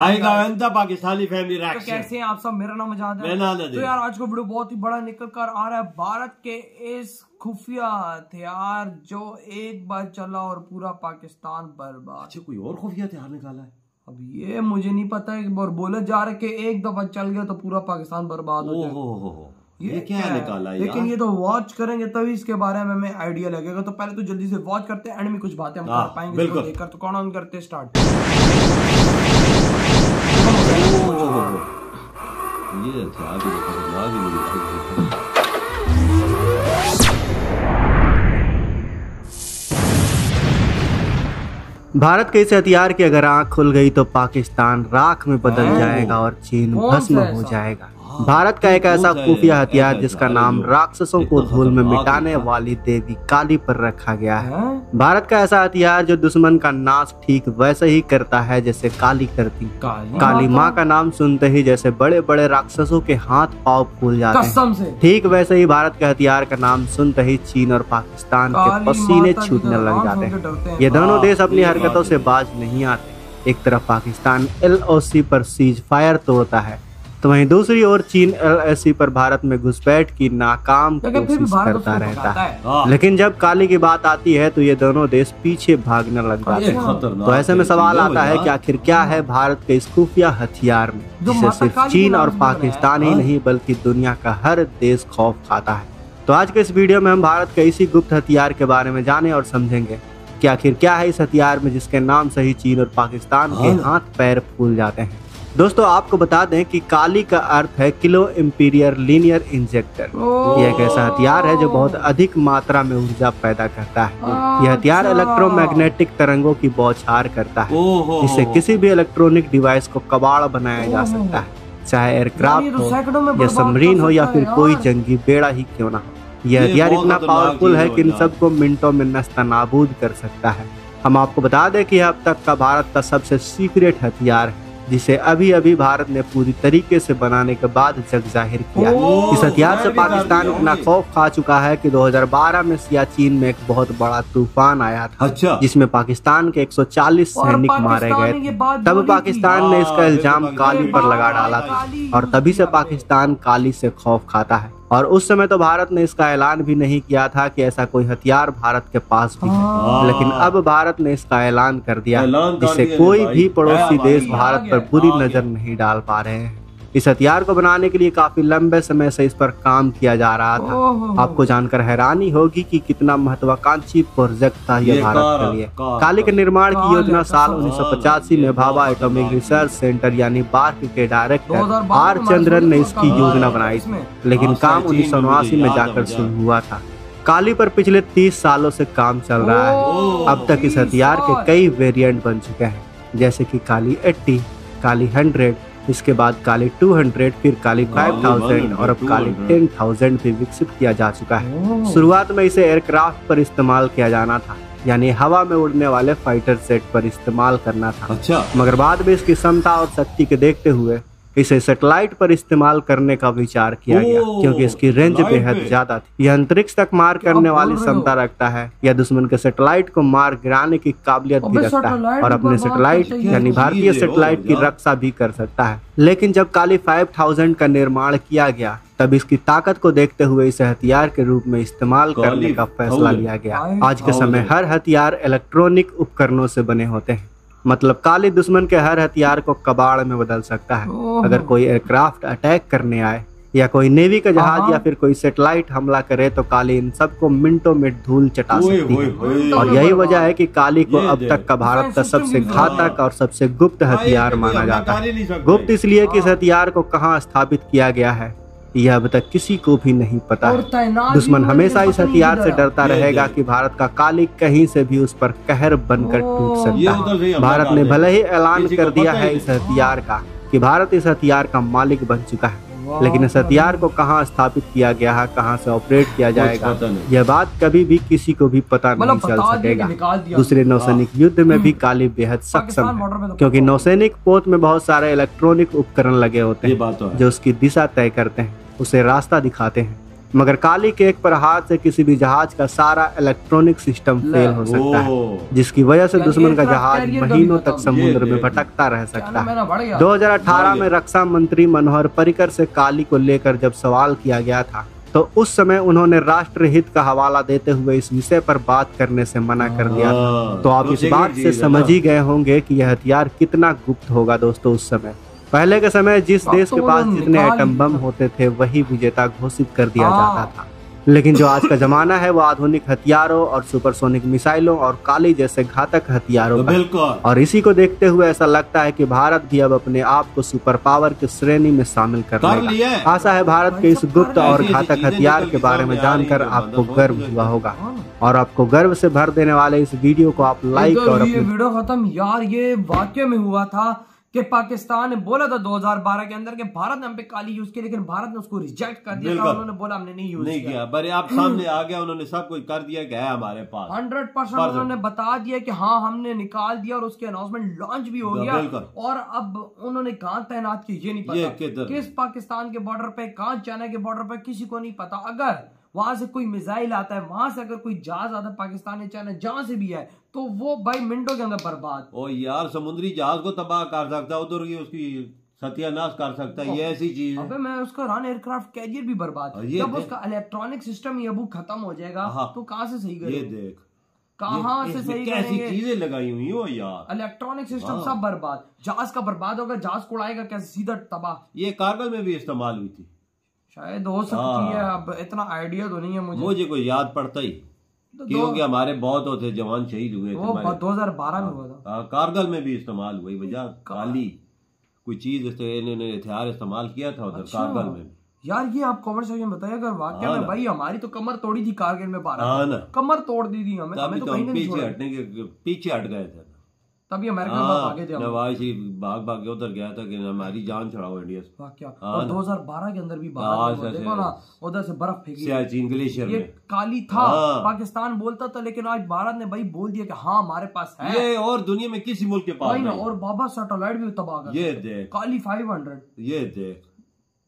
Pakistani family तो कैसे हैं आप सब। मेरा नाम आजाद है। तो यार आज को वीडियो बहुत ही बड़ा निकल कर आ रहा है भारत के इस खुफिया हथियार जो एक बार चला और पूरा पाकिस्तान बर्बाद। अच्छा, कोई और खुफिया हथियार निकाला है? अब ये मुझे नहीं पता है, और बोले जा रहे कि एक दफा चल गया तो पूरा पाकिस्तान बर्बाद हो जाएगा। ये क्या निकाला है? लेकिन ये तो वॉच करेंगे तभी इसके बारे में हमें आइडिया लगेगा। तो पहले तो जल्दी से वॉच करते हैं, एंड में कुछ बातें हम कर पाएंगे देखकर। तो कौन ऑन करते स्टार्ट। ये भारत के इस हथियार की अगर आंख खुल गई तो पाकिस्तान राख में बदल जाएगा और चीन भस्म हो जाएगा। भारत का एक ऐसा खुफिया हथियार जिसका नाम राक्षसों को धूल में मिटाने वाली देवी काली पर रखा गया है। भारत का ऐसा हथियार जो दुश्मन का नाश ठीक वैसे ही करता है जैसे काली करती। काली माँ का नाम सुनते ही जैसे बड़े बड़े राक्षसों के हाथ पांव फूल जाते हैं, ठीक वैसे ही भारत के हथियार का नाम सुनते ही चीन और पाकिस्तान के पसीने छूटने लग जाते हैं। ये दोनों देश अपनी हरकतों से बाज नहीं आते। एक तरफ पाकिस्तान LOC पर सीज फायर तोड़ता है तो वहीं दूसरी ओर चीन LAC पर भारत में घुसपैठ की नाकाम कोशिश करता रहता है। लेकिन जब काली की बात आती है तो ये दोनों देश पीछे भागने लग जाते हैं। तो ऐसे में सवाल आता है कि आखिर क्या है भारत के इस खुफिया हथियार में जिसे सिर्फ चीन और पाकिस्तान ही नहीं बल्कि दुनिया का हर देश खौफ खाता है। तो आज के इस वीडियो में हम भारत के इसी गुप्त हथियार के बारे में जाने और समझेंगे कि आखिर क्या है इस हथियार में जिसके नाम से ही चीन और पाकिस्तान के हाथ पैर फूल जाते हैं। दोस्तों आपको बता दें कि काली का अर्थ है किलो इंपीरियर लीनियर इंजेक्टर। यह एक ऐसा हथियार है जो बहुत अधिक मात्रा में ऊर्जा पैदा करता है। यह हथियार इलेक्ट्रोमैग्नेटिक तरंगों की बौछार करता है जिससे किसी भी इलेक्ट्रॉनिक डिवाइस को कबाड़ बनाया जा सकता है, चाहे एयरक्राफ्ट हो या सबमरीन हो या फिर कोई जंगी बेड़ा ही क्यों ना हो। यह हथियार इतना पावरफुल है कि इन सबको मिनटों में नस्तनाबूद कर सकता है। हम आपको बता दें कि अब तक का भारत का सबसे सीक्रेट हथियार है जिसे अभी अभी भारत ने पूरी तरीके से बनाने के बाद जग जाहिर किया। इस हथियार से पाकिस्तान इतना खौफ खा चुका है कि 2012 में सियाचिन में एक बहुत बड़ा तूफान आया था जिसमें पाकिस्तान के 140 सैनिक मारे गए थे। तब पाकिस्तान ने इसका इल्जाम काली पर लगा डाला था और तभी से पाकिस्तान काली से खौफ खाता है। और उस समय तो भारत ने इसका ऐलान भी नहीं किया था कि ऐसा कोई हथियार भारत के पास भी है, लेकिन अब भारत ने इसका ऐलान कर दिया जिससे कोई भी पड़ोसी देश भारत पर बुरी नजर नहीं डाल पा रहे हैं। इस हथियार को बनाने के लिए काफी लंबे समय से इस पर काम किया जा रहा था। आपको जानकर हैरानी होगी कि कितना महत्वाकांक्षी प्रोजेक्ट था यह भारत के लिए। काली के निर्माण की योजना साल 1985 में भाभा एटॉमिक रिसर्च सेंटर यानी बार्क के डायरेक्टर R चंद्रन ने इसकी योजना बनाई थी, लेकिन काम 1989 में जाकर शुरू हुआ था। काली पर पिछले 30 सालों से काम चल रहा है। अब तक इस हथियार के कई वेरिएंट बन चुके हैं, जैसे कि काली 80, काली 100, इसके बाद काली 200, फिर काली 5000 और अब काली 10,000 भी विकसित किया जा चुका है। शुरुआत में इसे एयरक्राफ्ट पर इस्तेमाल किया जाना था, यानी हवा में उड़ने वाले फाइटर सेट पर इस्तेमाल करना था। मगर बाद में इसकी क्षमता और शक्ति के देखते हुए इसे सैटेलाइट पर इस्तेमाल करने का विचार किया गया क्योंकि इसकी रेंज बेहद ज्यादा थी। यह अंतरिक्ष तक मार करने वाली क्षमता रखता है, यह दुश्मन के सैटेलाइट को मार गिराने की काबिलियत भी रखता है और अपने सैटेलाइट यानी भारतीय सैटेलाइट की रक्षा भी कर सकता है। लेकिन जब काली 5000 का निर्माण किया गया तब इसकी ताकत को देखते हुए इसे हथियार के रूप में इस्तेमाल करने का फैसला लिया गया। आज के समय हर हथियार इलेक्ट्रॉनिक उपकरणों से बने होते हैं, मतलब काली दुश्मन के हर हथियार को कबाड़ में बदल सकता है। अगर कोई एयरक्राफ्ट अटैक करने आए या कोई नेवी का जहाज या फिर कोई सैटेलाइट हमला करे तो काली इन सबको मिनटों में धूल चटा सकती है। और यही वजह है कि काली को अब तक का भारत का सबसे घातक और सबसे गुप्त हथियार माना जाता है। गुप्त इसलिए कि इस हथियार को कहाँ स्थापित किया गया है यह अब तक किसी को भी नहीं पता है। दुश्मन हमेशा इस हथियार से डरता रहेगा कि भारत का काली कहीं से भी उस पर कहर बनकर टूट सकता है। भारत ने भले ही ऐलान कर दिया है इस हथियार का कि भारत इस हथियार का मालिक बन चुका है, लेकिन इस हथियार को कहाँ स्थापित किया गया है, कहाँ से ऑपरेट किया जाएगा, यह बात कभी भी किसी को भी पता नहीं चल सकेगा। दूसरे नौसैनिक युद्ध में भी काली बेहद सक्षम है क्योंकि नौसैनिक पोत में बहुत सारे इलेक्ट्रॉनिक उपकरण लगे होते हैं जो उसकी दिशा तय करते हैं, उसे रास्ता दिखाते हैं मगर काली केक पर हाथ से किसी भी जहाज का सारा इलेक्ट्रॉनिक सिस्टम फेल हो सकता है, जिसकी वजह से दुश्मन का जहाज महीनों तक समुद्र में भटकता रह सकता है। 2018 में रक्षा मंत्री मनोहर पर्रिकर से काली को लेकर जब सवाल किया गया था तो उस समय उन्होंने राष्ट्र हित का हवाला देते हुए इस विषय पर बात करने से मना कर दिया था। तो आप इस बात से समझ ही गए होंगे कि यह हथियार कितना गुप्त होगा दोस्तों। उस समय पहले के समय जिस देश के पास जितने एटम बम होते थे वही विजेता घोषित कर दिया जाता था, लेकिन जो आज का जमाना है वो आधुनिक हथियारों और सुपरसोनिक मिसाइलों और काली जैसे घातक हथियारों का। और इसी को देखते हुए ऐसा लगता है कि भारत भी अब अपने आप को सुपर पावर की श्रेणी में शामिल कर लेगा। आशा है भारत के इस गुप्त और घातक हथियार के बारे में जानकर आपको गर्व हुआ होगा, और आपको गर्व से भर देने वाले इस वीडियो को आप लाइक और ये वीडियो खत्म यार। ये वाकई में हुआ था कि पाकिस्तान ने बोला था 2012 के अंदर कि भारत ने हम पे काली यूज की, लेकिन भारत ने उसको रिजेक्ट कर दिया था। उन्होंने बोला हमने नहीं यूज किया। पर आप सामने आ गया, उन्होंने सब कुछ कर दिया, गया हमारे पास 100% उन्होंने बता दिया कि हाँ हमने निकाल दिया, और उसके अनाउंसमेंट लॉन्च भी हो गया। और अब उन्होंने कहाँ तैनात की ये नहीं पता, किस पाकिस्तान के बॉर्डर पे, कहाँ चाइना के बॉर्डर पे, किसी को नहीं पता। अगर वहां से कोई मिसाइल आता है, वहां से अगर कोई जहाज आता है पाकिस्तान या चाइना जहां से भी है, तो वो भाई मिनटों के अंदर बर्बाद। ओ यार समुद्री जहाज को तबाह कर सकता है, उधर की उसकी सत्यानाश कर सकता है, ये ऐसी चीज है। अबे मैं उसका रन एयरक्राफ्ट कैरियर भी बर्बाद। जब उसका इलेक्ट्रॉनिक सिस्टम ये खत्म हो जाएगा तो कहाँ से सही करेंगे? ये देख कहाँ से सही कैसी चीजें लगाई हुई हो यार। इलेक्ट्रॉनिक सिस्टम सब बर्बाद। जहाज का बर्बाद होगा, जहाज को उड़ाएगा कैसे, सीधा तबाह। ये कारगिल में भी इस्तेमाल हुई थी, शायद हो सकती है, अब इतना आइडिया तो नहीं है मुझे कोई याद पड़ता ही, क्योंकि हमारे बहुत होते जवान शहीद हुए थे। 2012 में हुआ था। कारगिल में भी इस्तेमाल हुई वजह काली कोई चीज इन्होंने हथियार इस्तेमाल किया था उधर कारगिल में। यार ये आप कमेंट सेक्शन में बताइए, अगर वाकई में भाई हमारी तो कमर तोड़ी थी कारगिल में, कमर तोड़ दी थी हमें तो कहीं नहीं पीछे हट गए थे, तभी अमेरिका में भागे थे। नवाज शरीफ भाग भाग के उधर गया था कि हमारी जान छुड़ाओ इंडिया से। क्या और 2012 के अंदर भी देखो ना, उधर से बर्फ फेंकी सियाचिन ग्लेशियर ये काली था। पाकिस्तान बोलता था, लेकिन आज भारत ने भाई बोल दिया कि हाँ हमारे पास है ये, और दुनिया में किसी मुल्क के पास नहीं। और बाबा सैटेलाइट भी तबाह कर, ये देख काली 500, ये देख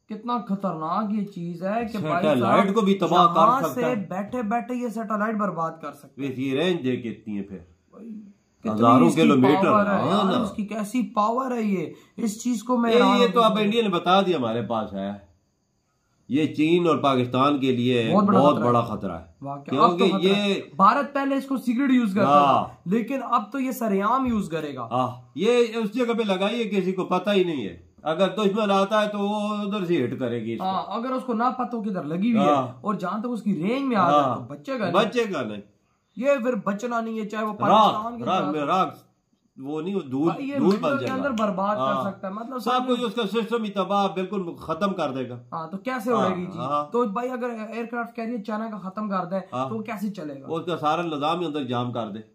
कितना खतरनाक ये चीज है कि सैटेलाइट को भी तबाह कर सकता है। बैठे बैठे ये सैटेलाइट बर्बाद कर सकते हैं। ये रेंज देख कितनी है, फिर हजारों किलोमीटर उसकी कैसी पावर है। ये इस चीज को मैं ये तो अब इंडिया ने बता दिया हमारे पास है। ये चीन और पाकिस्तान के लिए बहुत बड़ा खतरा है, क्योंकि ये भारत पहले इसको सीक्रेट यूज करता था, लेकिन अब तो ये सरेआम यूज करेगा। ये उस जगह पे लगाइए किसी को पता ही नहीं है, अगर दुश्मन आता है तो वो उधर से हिट करेगी। अगर उसको ना पता हो किधर लगी हुई है, और जहां तक उसकी रेंज में आ जाए तो बचेगा नहीं। ये फिर बचना नहीं है, चाहे वो पाकिस्तान राग वो नहीं, वो धूल बन जाएगा, अंदर बर्बाद कर सकता है। मतलब सब कुछ उसका सिस्टम ही तबाह बिल्कुल खत्म कर देगा। तो कैसे उड़ेगी जी? तो भाई अगर एयरक्राफ्ट कैरियर चाइना का खत्म कर दे तो वो कैसे चलेगा? उसका सारा निजाम ही अंदर जाम कर दे,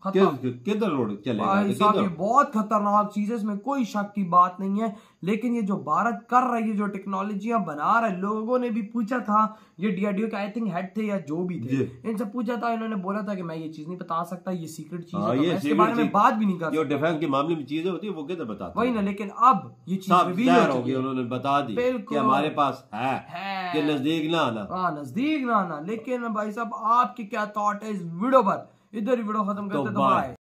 किधर रोड चलेगा? ये बहुत खतरनाक चीज है, इसमें कोई शक की बात नहीं है। लेकिन ये जो भारत कर रही है, जो टेक्नोलॉजियां बना रहा है, लोगों ने भी पूछा था, ये डीआरडीओ के आई थिंक हेड थे या जो भी थे, इनसे पूछा था, इन्होंने बोला था कि मैं ये चीज नहीं बता सकता, ये सीक्रेट चीज है, तो इसके बारे में बात भी नहीं कर सकता। डिफेंस के मामले में चीजें होती है वो किधर बताते वही ना, लेकिन अब ये चीज रिवील हो गई, उन्होंने बता दी कि हमारे पास है कि नजदीक ना आना। नजदीक ना आना। लेकिन भाई साहब आपकी क्या थॉट है इस वीडियो पर? इधर वीडियो खत्म करते तो बाय।